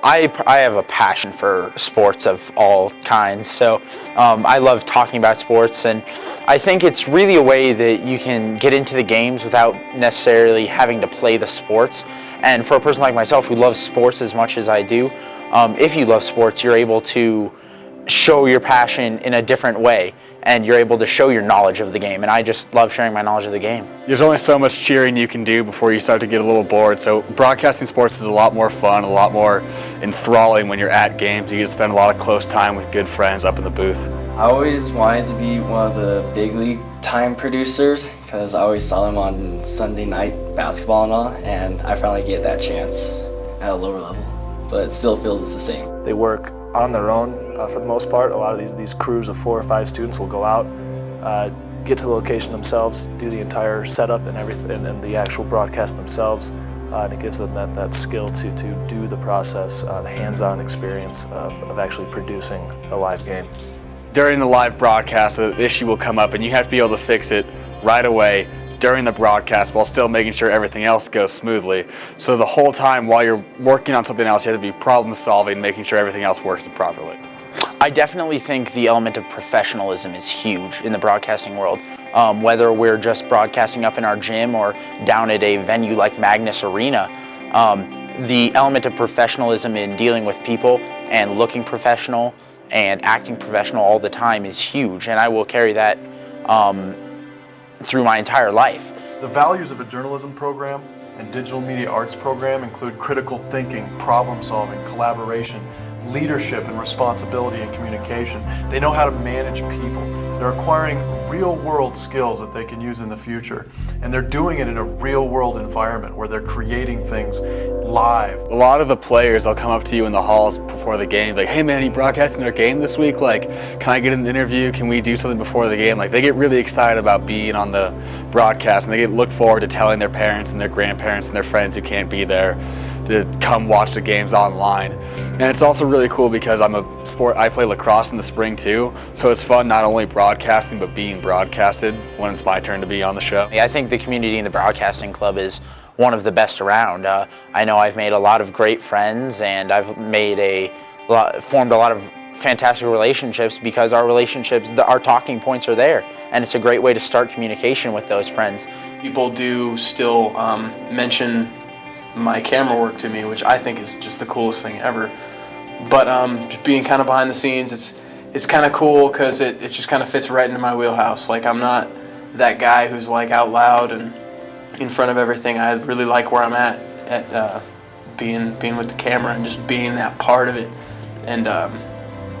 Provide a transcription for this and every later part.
I have a passion for sports of all kinds, so I love talking about sports, and I think it's really a way that you can get into the games without necessarily having to play the sports. And for a person like myself who loves sports as much as I do, if you love sports, you're able to show your passion in a different way, and you're able to show your knowledge of the game, and I just love sharing my knowledge of the game. There's only so much cheering you can do before you start to get a little bored, so broadcasting sports is a lot more fun, a lot more enthralling when you're at games. You get to spend a lot of close time with good friends up in the booth. I always wanted to be one of the big league time producers because I always saw them on Sunday night basketball and all, and I finally get that chance at a lower level, but it still feels the same. They work on their own for the most part. A lot of these crews of 4 or 5 students will go out, get to the location themselves, do the entire setup and everything, and the actual broadcast themselves, and it gives them that skill to do the process, the hands-on experience of actually producing a live game. During the live broadcast, an issue will come up and you have to be able to fix it right away during the broadcast while still making sure everything else goes smoothly. So the whole time while you're working on something else, you have to be problem solving, making sure everything else works properly. I definitely think the element of professionalism is huge in the broadcasting world. Whether we're just broadcasting up in our gym or down at a venue like Magnus Arena, the element of professionalism in dealing with people and looking professional and acting professional all the time is huge, and I will carry that through my entire life. The values of a journalism program and digital media arts program include critical thinking, problem solving, collaboration, leadership and responsibility and communication. They know how to manage people. They're acquiring real world skills that they can use in the future. And they're doing it in a real world environment where they're creating things live. A lot of the players, they'll come up to you in the halls before the game, like, hey man, you broadcasting our game this week? Like, can I get an interview? Can we do something before the game? Like, they get really excited about being on the broadcast, and they look forward to telling their parents and their grandparents and their friends who can't be there to come watch the games online. And it's also really cool because I play lacrosse in the spring too, so it's fun not only broadcasting but being broadcasted when it's my turn to be on the show. I think the community in the broadcasting club is one of the best around. I know I've made a lot of great friends, and I've formed a lot of fantastic relationships because our talking points are there, and it's a great way to start communication with those friends. People do still mention my camera work to me, which I think is just the coolest thing ever. But just being kind of behind the scenes, it's kind of cool because it just kind of fits right into my wheelhouse. Like, I'm not that guy who's like out loud and in front of everything. I really like where I'm at being with the camera and just being that part of it, and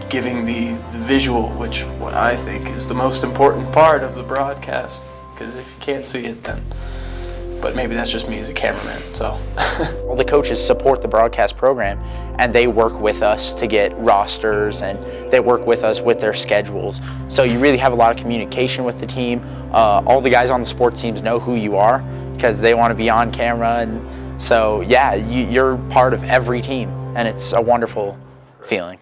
giving the visual, which what I think is the most important part of the broadcast, because if you can't see it, then. But maybe that's just me as a cameraman, so. All the coaches support the broadcast program, and they work with us to get rosters, and they work with us with their schedules. So you really have a lot of communication with the team. All the guys on the sports teams know who you are because they want to be on camera, and so yeah, you're part of every team, and it's a wonderful feeling.